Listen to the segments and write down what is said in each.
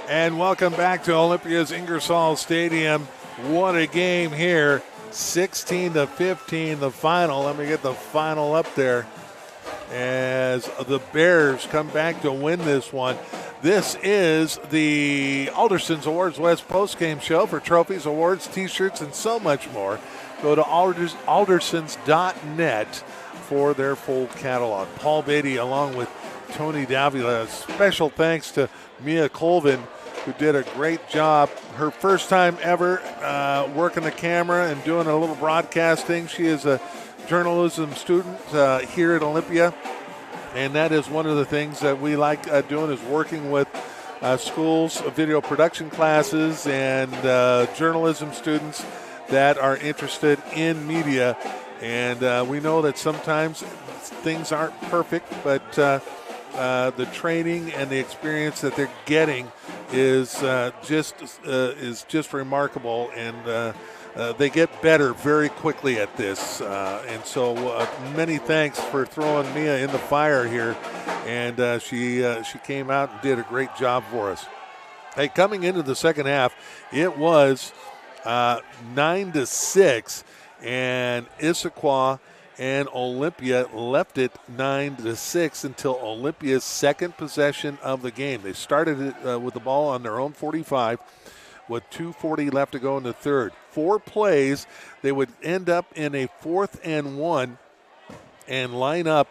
And welcome back to Olympia's Ingersoll Stadium. What a game here. 16-15, the final. Let me get the final up there as the Bears come back to win this one. This is the Alderson's Awards West postgame show for trophies, awards, t-shirts, and so much more. Go to aldersons.net for their full catalog. Paul Beatty along with Tony Davila. Special thanks to Mia Colvin, who did a great job. Her first time ever working the camera and doing a little broadcasting. She is a journalism student here at Olympia, and that is one of the things that we like doing is working with schools, video production classes, and journalism students that are interested in media. And we know that sometimes things aren't perfect, but the training and the experience that they're getting is just remarkable, and they get better very quickly at this. And so many thanks for throwing Mia in the fire here, and she came out and did a great job for us. Hey, coming into the second half, it was 9-6, and Issaquah and Olympia left it 9-6 until Olympia's second possession of the game. They started it with the ball on their own 45 with 2:40 left to go in the third. 4 plays, they would end up in a 4th and 1 and line up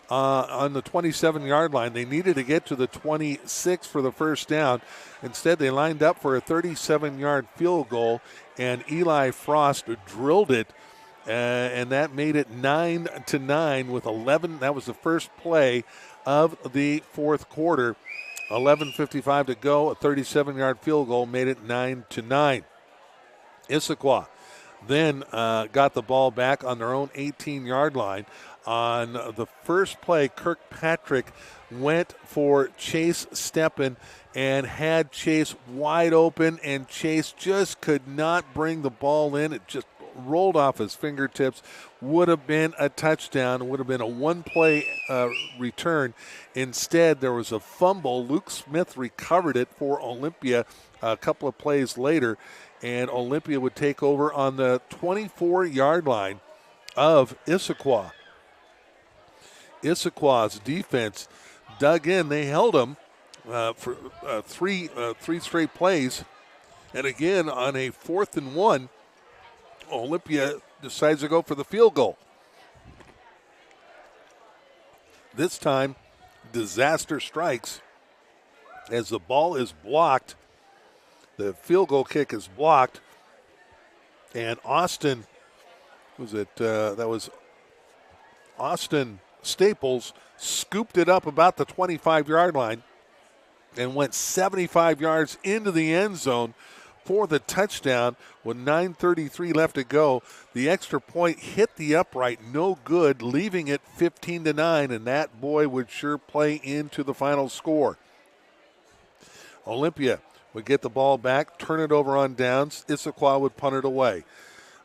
on the 27-yard line. They needed to get to the 26 for the first down. Instead, they lined up for a 37-yard field goal, and Eli Frost drilled it. And that made it 9-9 with 11. That was the first play of the fourth quarter. 11:55 to go. A 37-yard field goal made it 9-9. Issaquah then got the ball back on their own 18-yard line. On the first play, Kirkpatrick went for Chase Steppen and had Chase wide open, and Chase just could not bring the ball in. It just rolled off his fingertips. Would have been a touchdown. Would have been a one-play return. Instead, there was a fumble. Luke Smith recovered it for Olympia a couple of plays later, and Olympia would take over on the 24-yard line of Issaquah. Issaquah's defense dug in. They held them for three straight plays, and again on a 4th and 1, Olympia decides to go for the field goal. This time, disaster strikes as the ball is blocked. The field goal kick is blocked, and Austin Staples scooped it up about the 25-yard line and went 75 yards into the end zone for the touchdown with 9:33 left to go. The extra point hit the upright, no good, leaving it 15-9, and that boy would sure play into the final score. Olympia would get the ball back, turn it over on downs. Issaquah would punt it away.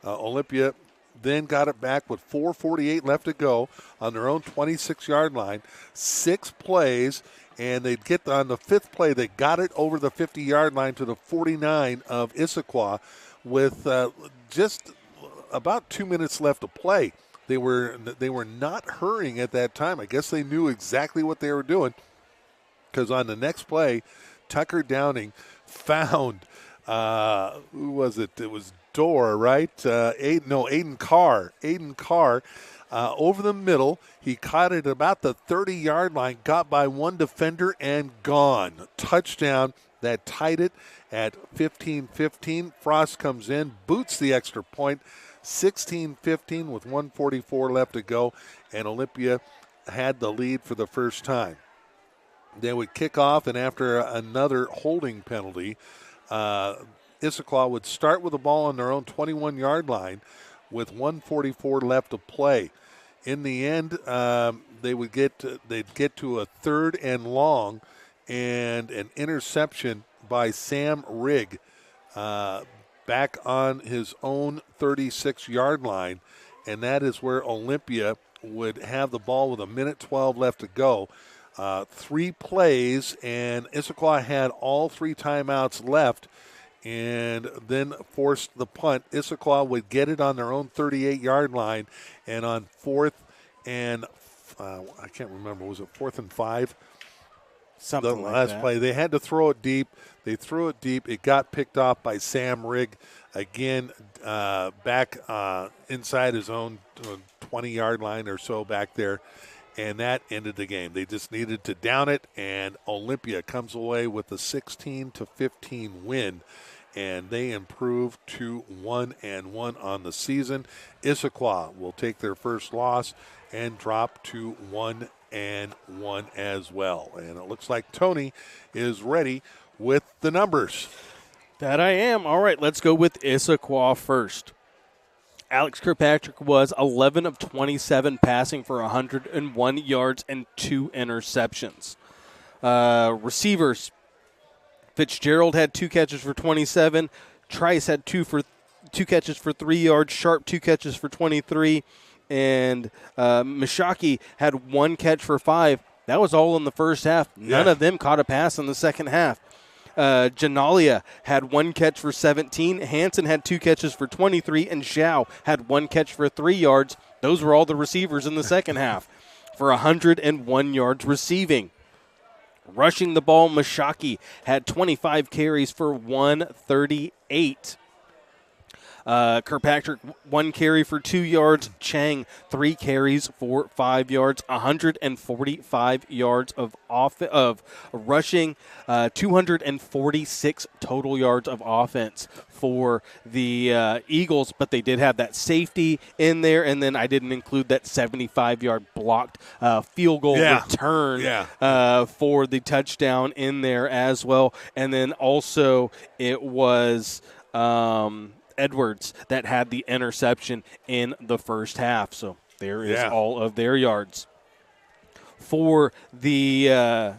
Olympia then got it back with 4:48 left to go on their own 26-yard line. 6 plays, and they'd get on the 5th play. They got it over the 50-yard line to the 49 of Issaquah with just about 2 minutes left to play. They were not hurrying at that time. I guess they knew exactly what they were doing, because on the next play, Tucker Downing found who was it? It was Dorr, right? Aiden Carr. Aiden Carr over the middle. He caught it about the 30-yard line, got by one defender, and gone. Touchdown. That tied it at 15-15. Frost comes in, boots the extra point. 16-15 with 1:44 left to go, and Olympia had the lead for the first time. They would kick off, and after another holding penalty, Issaquah would start with the ball on their own 21-yard line with 1:44 left to play. In the end, they'd get to a 3rd and long, and an interception by Sam Rigg back on his own 36-yard line, and that is where Olympia would have the ball with 1:12 left to go. 3 plays, and Issaquah had all 3 timeouts left and then forced the punt. Issaquah would get it on their own 38-yard line, and on 4th and I can't remember, was it 4th and 5? Something the like last that. play. They had to throw it deep. They threw it deep. It got picked off by Sam Rigg. Again, back inside his own 20-yard line or so back there, and that ended the game. They just needed to down it, and Olympia comes away with a 16-15 win, and they improve to 1-1 on the season. Issaquah will take their first loss and drop to 1-1 as well. And it looks like Tony is ready with the numbers. That I am. All right, let's go with Issaquah first. Alex Kirkpatrick was 11 of 27 passing for 101 yards and 2 interceptions. Receivers, Fitzgerald had 2 catches for 27. Trice had 2 catches for 3 yards. Sharp 2 catches for 23. And Mishaki had 1 catch for 5. That was all in the first half. None of them caught a pass in the second half. Janalia had 1 catch for 17. Hansen had 2 catches for 23. And Zhao had 1 catch for 3 yards. Those were all the receivers in the second half for 101 yards receiving. Rushing the ball, Mishaki had 25 carries for 138. Kirkpatrick, 1 carry for 2 yards. Chang, 3 carries for 5 yards. 145 yards of rushing. 246 total yards of offense for the Eagles, but they did have that safety in there, and then I didn't include that 75-yard blocked field goal return for the touchdown in there as well. And then also it was Edwards that had the interception in the first half. So there is all of their yards. For the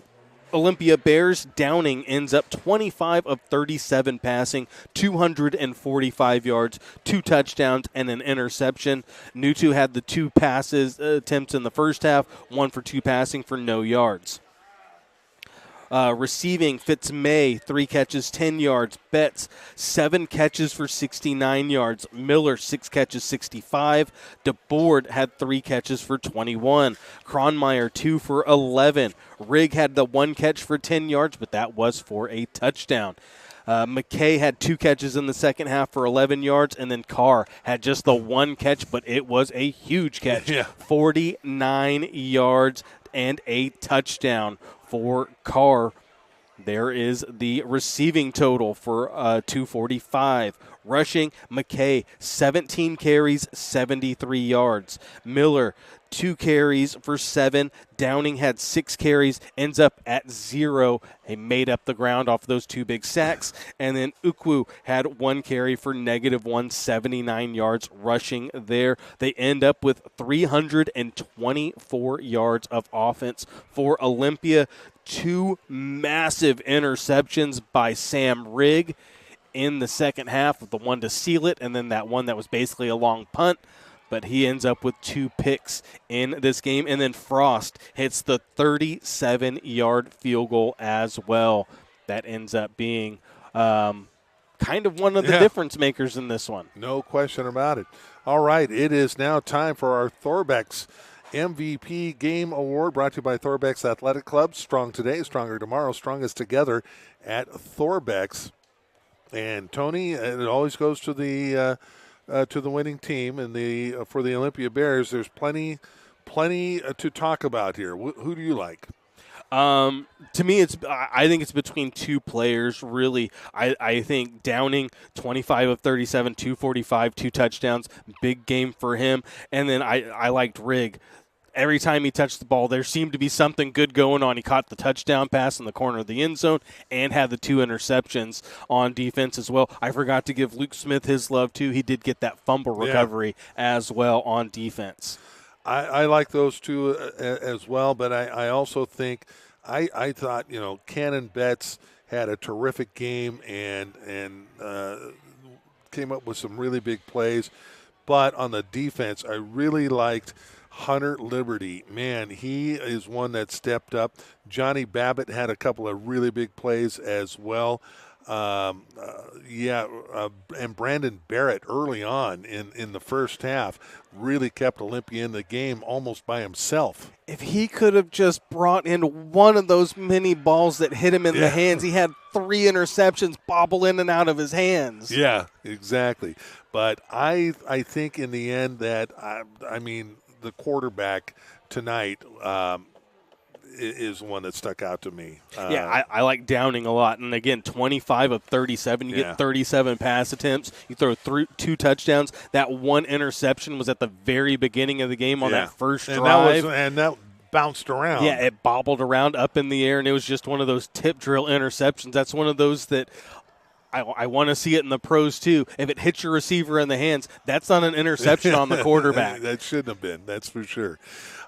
Olympia Bears, Downing ends up 25 of 37 passing, 245 yards, 2 touchdowns, and an interception. Nutu had the 2 passes attempts in the first half, 1 for 2 passing for no yards. Receiving, Fitzmay, 3 catches, 10 yards. Betts, 7 catches for 69 yards. Miller, 6 catches, 65. DeBoard had 3 catches for 21. Kronmeyer, 2 for 11. Rigg had the 1 catch for 10 yards, but that was for a touchdown. McKay had 2 catches in the second half for 11 yards, and then Carr had just the 1 catch, but it was a huge catch. 49 yards and a touchdown for Carr. There is the receiving total for 245. Rushing, McKay, 17 carries, 73 yards. Miller, 2 carries for 7. Downing had 6 carries, ends up at 0. He made up the ground off those 2 big sacks. And then Ukwu had 1 carry for negative 179 yards rushing there. They end up with 324 yards of offense for Olympia. 2 massive interceptions by Sam Rigg in the second half, the one to seal it, and then that one that was basically a long punt. But he ends up with 2 picks in this game. And then Frost hits the 37-yard field goal as well. That ends up being kind of one of the difference makers in this one. No question about it. All right, it is now time for our Thorbeck's MVP Game Award, brought to you by Thorbeck's Athletic Club. Strong today, stronger tomorrow, strongest together at Thorbeck's. And Tony, it always goes to the winning team, and for the Olympia Bears, there's plenty to talk about here. Who do you like? To me, I think it's between 2 players, really. I think Downing, 25 of 37, 245, 2 touchdowns, big game for him. And then I liked Rigg. Every time he touched the ball, there seemed to be something good going on. He caught the touchdown pass in the corner of the end zone and had the 2 interceptions on defense as well. I forgot to give Luke Smith his love, too. He did get that fumble recovery as well on defense. I like those 2 as well, but I also think I thought, Cannon Betts had a terrific game and came up with some really big plays. But on the defense, I really liked Hunter Liberty, man, he is one that stepped up. Johnny Babbitt had a couple of really big plays as well. And Brandon Barrett early on in the first half really kept Olympia in the game almost by himself. If he could have just brought in one of those mini balls that hit him in the hands, he had 3 interceptions bobble in and out of his hands. Yeah, exactly. But I think in the end that, the quarterback tonight is one that stuck out to me. I like Downing a lot. And, again, 25 of 37. You get 37 pass attempts. You throw 2 touchdowns. That 1 interception was at the very beginning of the game on that first drive. That bounced around. Yeah, it bobbled around up in the air, and it was just one of those tip drill interceptions. That's one of those that I want to see it in the pros too. If it hits your receiver in the hands, that's not an interception on the quarterback. That shouldn't have been, that's for sure.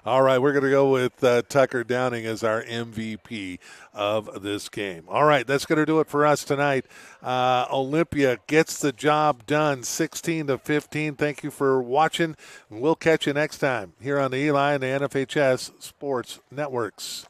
All right, we're going to go with Tucker Downing as our MVP of this game. All right, that's going to do it for us tonight. Olympia gets the job done, 16-15. Thank you for watching. We'll catch you next time here on the Eli and the NFHS Sports Networks.